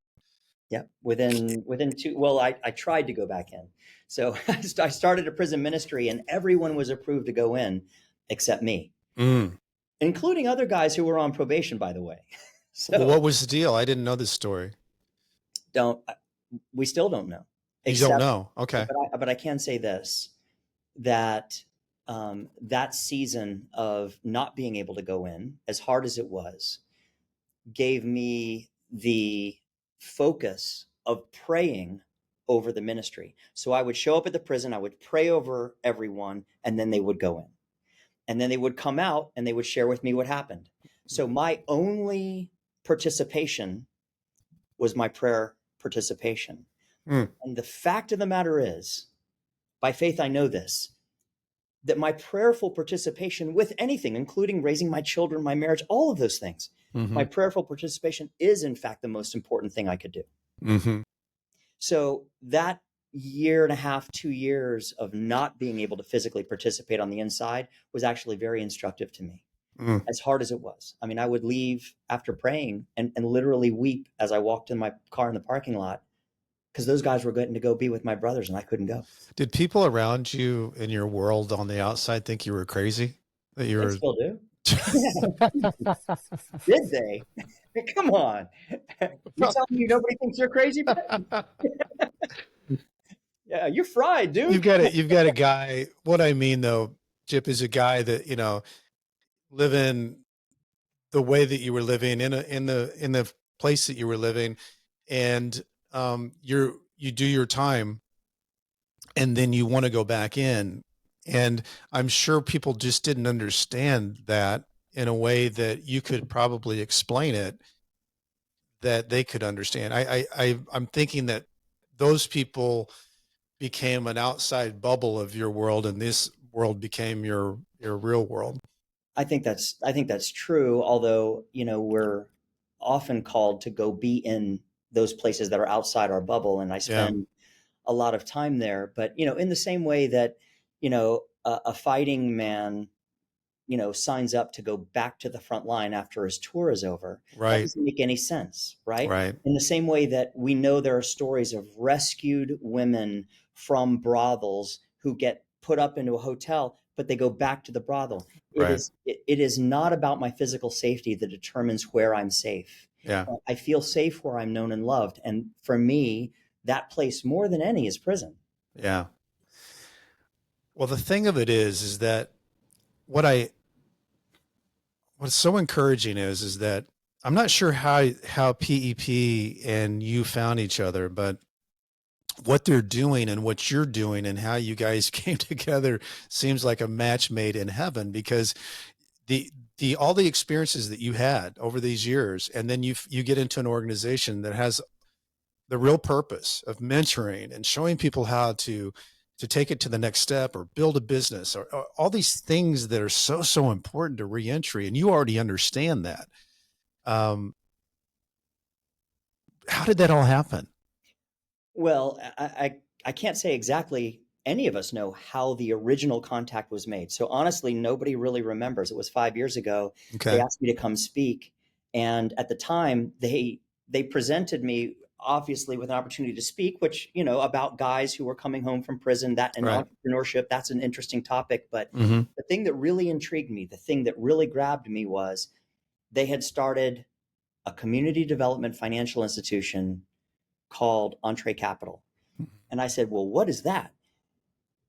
Yeah. Within I tried to go back in. So I started a prison ministry, and everyone was approved to go in except me, including other guys who were on probation, by the way. So what was the deal? I didn't know this story. We still don't know. You don't know. Okay. But I can say this, that that season of not being able to go in, as hard as it was, gave me the focus of praying over the ministry. So I would show up at the prison, I would pray over everyone, and then they would go in. And then they would come out and they would share with me what happened. So my only participation was my prayer participation. And the fact of the matter is, by faith I know this, that my prayerful participation with anything, including raising my children, my marriage, all of those things, my prayerful participation is in fact the most important thing I could do. So that year and a half, 2 years of not being able to physically participate on the inside was actually very instructive to me, as hard as it was. I mean, I would leave after praying and literally weep as I walked in my car in the parking lot, because those guys were getting to go be with my brothers and I couldn't go. Did people around you in your world on the outside think you were crazy? That you were... They still do. Did they? Come on. You telling me nobody thinks you're crazy? Yeah, you're fried, dude. You've got a guy. What I mean though, Chip, is a guy that, living the way that you were living in the place that you were living, and you do your time, and then you want to go back in. And I'm sure people just didn't understand that in a way that you could probably explain it, that they could understand. I'm thinking that those people became an outside bubble of your world, and this world became your real world. I think that's true. Although, we're often called to go be in those places that are outside our bubble. And I spend a lot of time there, but, in the same way that, a fighting man signs up to go back to the front line after his tour is over. Right. That doesn't make any sense, right? Right. In the same way that we know there are stories of rescued women from brothels who get put up into a hotel, but they go back to the brothel. Right. It is not about my physical safety that determines where I'm safe. Yeah. I feel safe where I'm known and loved. And for me, that place more than any is prison. Yeah. Well, the thing of it is that what's so encouraging is that I'm not sure how PEP and you found each other, but what they're doing and what you're doing and how you guys came together seems like a match made in heaven, because all the experiences that you had over these years, and then you get into an organization that has the real purpose of mentoring and showing people how to take it to the next step or build a business, or all these things that are so important to reentry. And you already understand that. How did that all happen? Well, I can't say exactly. Any of us know how the original contact was made. So honestly, nobody really remembers. It was 5 years ago. Okay. They asked me to come speak. And at the time, they presented me obviously with an opportunity to speak, which, about guys who were coming home from prison, that and Right. entrepreneurship, that's an interesting topic. But Mm-hmm. the thing that really intrigued me, the thing that really grabbed me was they had started a community development financial institution called Entre Capital. And I said, well, what is that?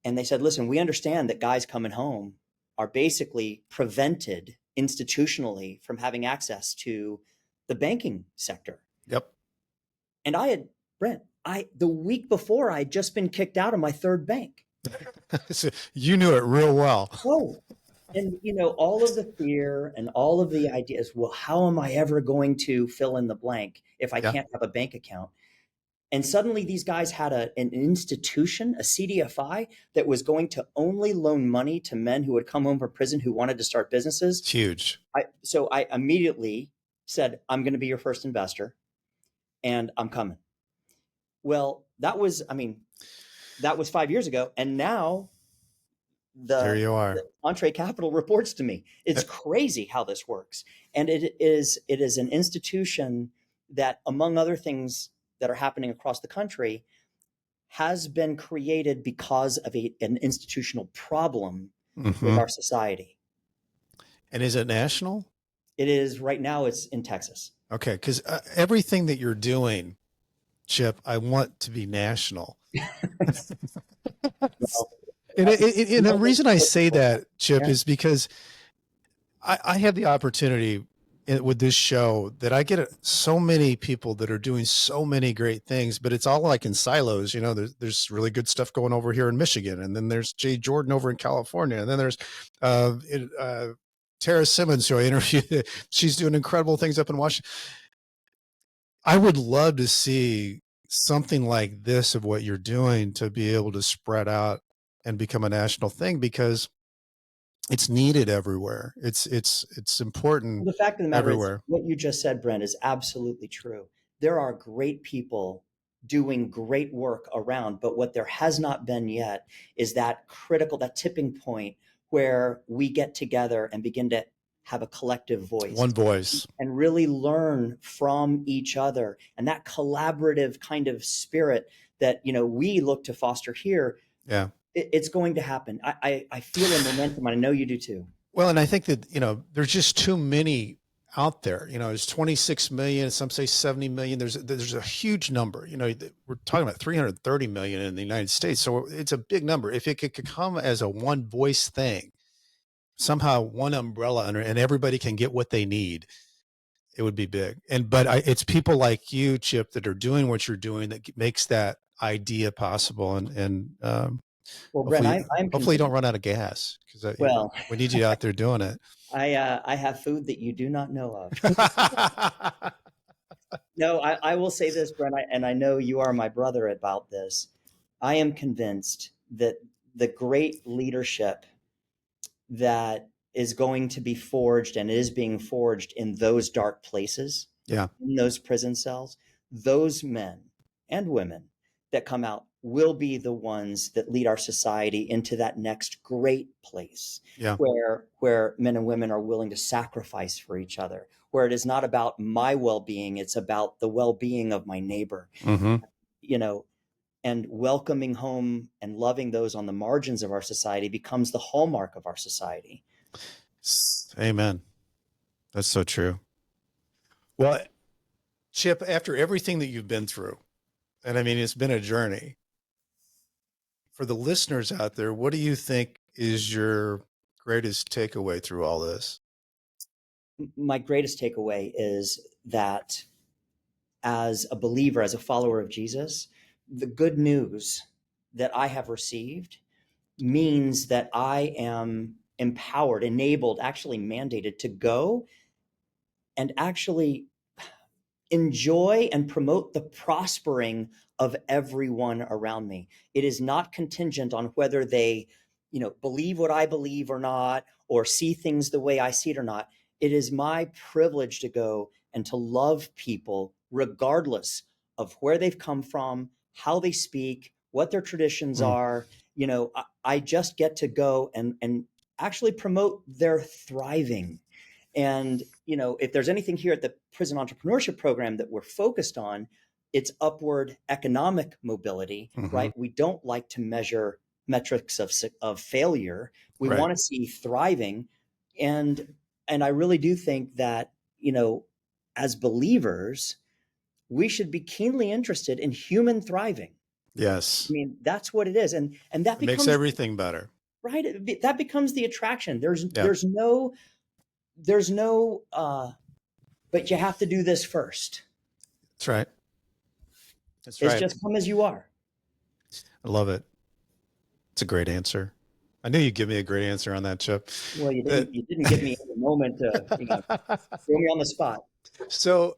And they said, listen, we understand that guys coming home are basically prevented institutionally from having access to the banking sector. Yep. And Brent, the week before, I had just been kicked out of my third bank. So you knew it real well. Oh, and all of the fear and all of the ideas, well, how am I ever going to fill in the blank if I can't have a bank account? And suddenly these guys had an institution, a CDFI, that was going to only loan money to men who had come home from prison who wanted to start businesses. It's huge. So I immediately said, I'm going to be your first investor and I'm coming. Well, that was 5 years ago. And now There you are. the Entre Capital reports to me. It's crazy how this works. And it is an institution that, among other things that are happening across the country, has been created because of an institutional problem with our society. And is it national? It is right now. It's in Texas. Okay. Because everything that you're doing, Chip, I want to be national. And the reason I say that, Chip, is because I have the opportunity with this show that I get so many people that are doing so many great things, but it's all like in silos. There's really good stuff going over here in Michigan, and then there's Jay Jordan over in California, and then there's Tara Simmons, who I interviewed. She's doing incredible things up in Washington. I would love to see something like this of what you're doing to be able to spread out and become a national thing, because it's needed everywhere. It's important. The fact of the matter everywhere. is, what you just said, Brent, is absolutely true. There are great people doing great work around, but what there has not been yet is that tipping point where we get together and begin to have a collective voice. One voice. And really learn from each other. And that collaborative kind of spirit that, we look to foster here. Yeah. It's going to happen. I feel a momentum, and I know you do too. Well, and I think that, there's just too many out there. There's 26 million, some say 70 million. There's a huge number. We're talking about 330 million in the United States. So it's a big number. If it could come as a one voice thing, somehow one umbrella under, and everybody can get what they need, it would be big. But it's people like you, Chip, that are doing what you're doing that makes that idea possible. Well, Brent, hopefully you don't run out of gas, because we need you out there doing it. I have food that you do not know of. No, I will say this, Brent, and I know you are my brother about this. I am convinced that the great leadership that is going to be forged and is being forged in those dark places, in those prison cells, those men and women that come out will be the ones that lead our society into that next great place, Yeah. where men and women are willing to sacrifice for each other, where it is not about my well-being, it's about the well-being of my neighbor. Mm-hmm. You know, and welcoming home and loving those on the margins of our society becomes the hallmark of our society. Amen. That's so true. Well, Chip, after everything that you've been through, and I mean, it's been a journey, for the listeners out there, what do you think is your greatest takeaway through all this? My greatest takeaway is that as a believer, as a follower of Jesus, the good news that I have received means that I am empowered, enabled, actually mandated to go and actually enjoy and promote the prospering of everyone around me. It is not contingent on whether they, believe what I believe or not, or see things the way I see it or not. It is my privilege to go and to love people regardless of where they've come from, how they speak, what their traditions are. I just get to go and actually promote their thriving. And, if there's anything here at the Prison Entrepreneurship Program that we're focused on, it's upward economic mobility, right? We don't like to measure metrics of failure. We want to see thriving. And I really do think that, as believers, we should be keenly interested in human thriving. Yes. I mean, that's what it is. And that makes everything better. Right. That becomes the attraction. There's no, but you have to do this first. That's right. It's just come as you are. I love it. It's a great answer. I knew you'd give me a great answer on that, Chip. Well, you didn't give me a moment to throw me on the spot. So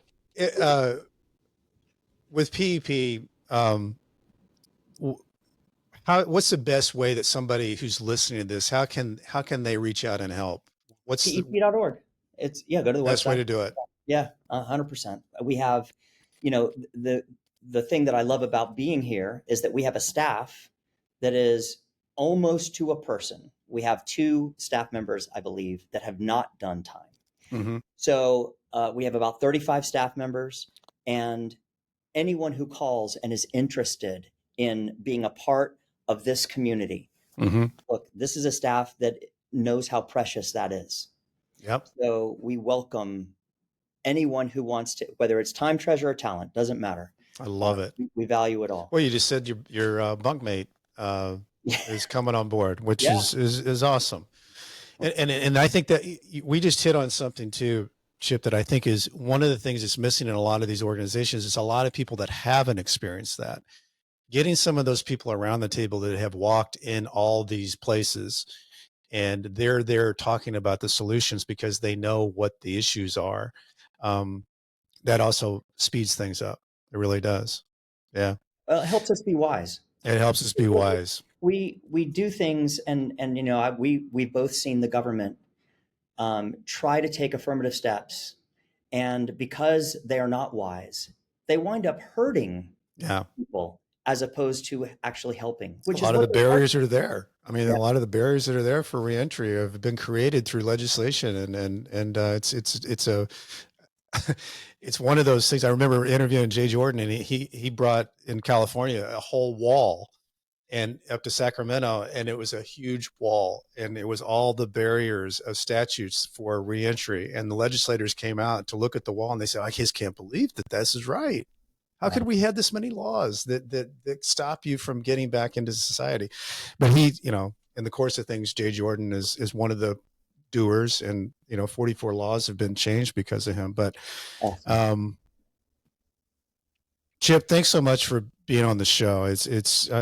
with PEP, what's the best way that somebody who's listening to this, how can they reach out and help? What's PEP.org. Go to the best website. way to do it? Yeah, 100%. We have, the thing that I love about being here is that we have a staff that is almost to a person. We have 2 staff members, I believe, that have not done time. Mm-hmm. So we have about 35 staff members, and anyone who calls and is interested in being a part of this community, look, this is a staff that knows how precious that is. Yep. So we welcome anyone who wants to, whether it's time, treasure, or talent, doesn't matter. I love it. We value it all. Well, you just said your bunkmate is coming on board, which is awesome. And I think that we just hit on something too, Chip, that I think is one of the things that's missing in a lot of these organizations is a lot of people that haven't experienced that. Getting some of those people around the table that have walked in all these places and they're there talking about the solutions because they know what the issues are. That also speeds things up. It really does. Yeah. Well, it helps us be wise. It helps us be wise. We do things, and we've both seen the government try to take affirmative steps, and because they are not wise, they wind up hurting people as opposed to actually helping. Which a lot of the barriers are there. I mean, a lot of the barriers that are there for reentry have been created through legislation, and it's one of those things. I remember interviewing Jay Jordan, and he brought in California a whole wall and up to Sacramento, and it was a huge wall, and it was all the barriers of statutes for reentry. And the legislators came out to look at the wall, and they said, "I just can't believe that this is right. How could we have this many laws that stop you from getting back into society?" But he, in the course of things, Jay Jordan is one of the doers, and 44 laws have been changed because of him. But Chip, thanks so much for being on the show. I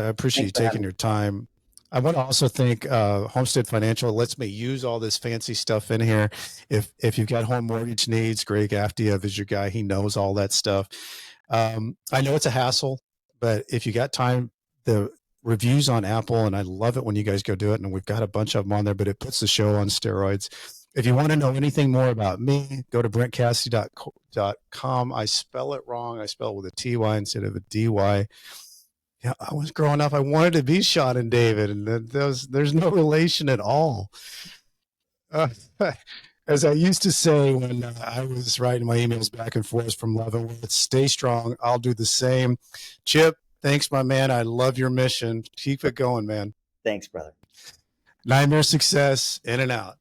appreciate you taking your time. I want to also thank Homestead Financial. It lets me use all this fancy stuff in here. If you've got home mortgage needs, Greg Afdiev is your guy. He knows all that stuff. I know it's a hassle, but if you got time, the reviews on Apple, and I love it when you guys go do it, and we've got a bunch of them on there, but it puts the show on steroids. If you want to know anything more about me, go to BrentCassidy.com. I spell it wrong. I spell it with a TY instead of a DY. Yeah, I was growing up, I wanted to be Sean and David, and there's no relation at all. Uh, as I used to say when I was writing my emails back and forth from Leavenworth, stay strong. I'll do the same. Chip, thanks, my man. I love your mission. Keep it going, man. Thanks, brother. Nightmare success, in and out.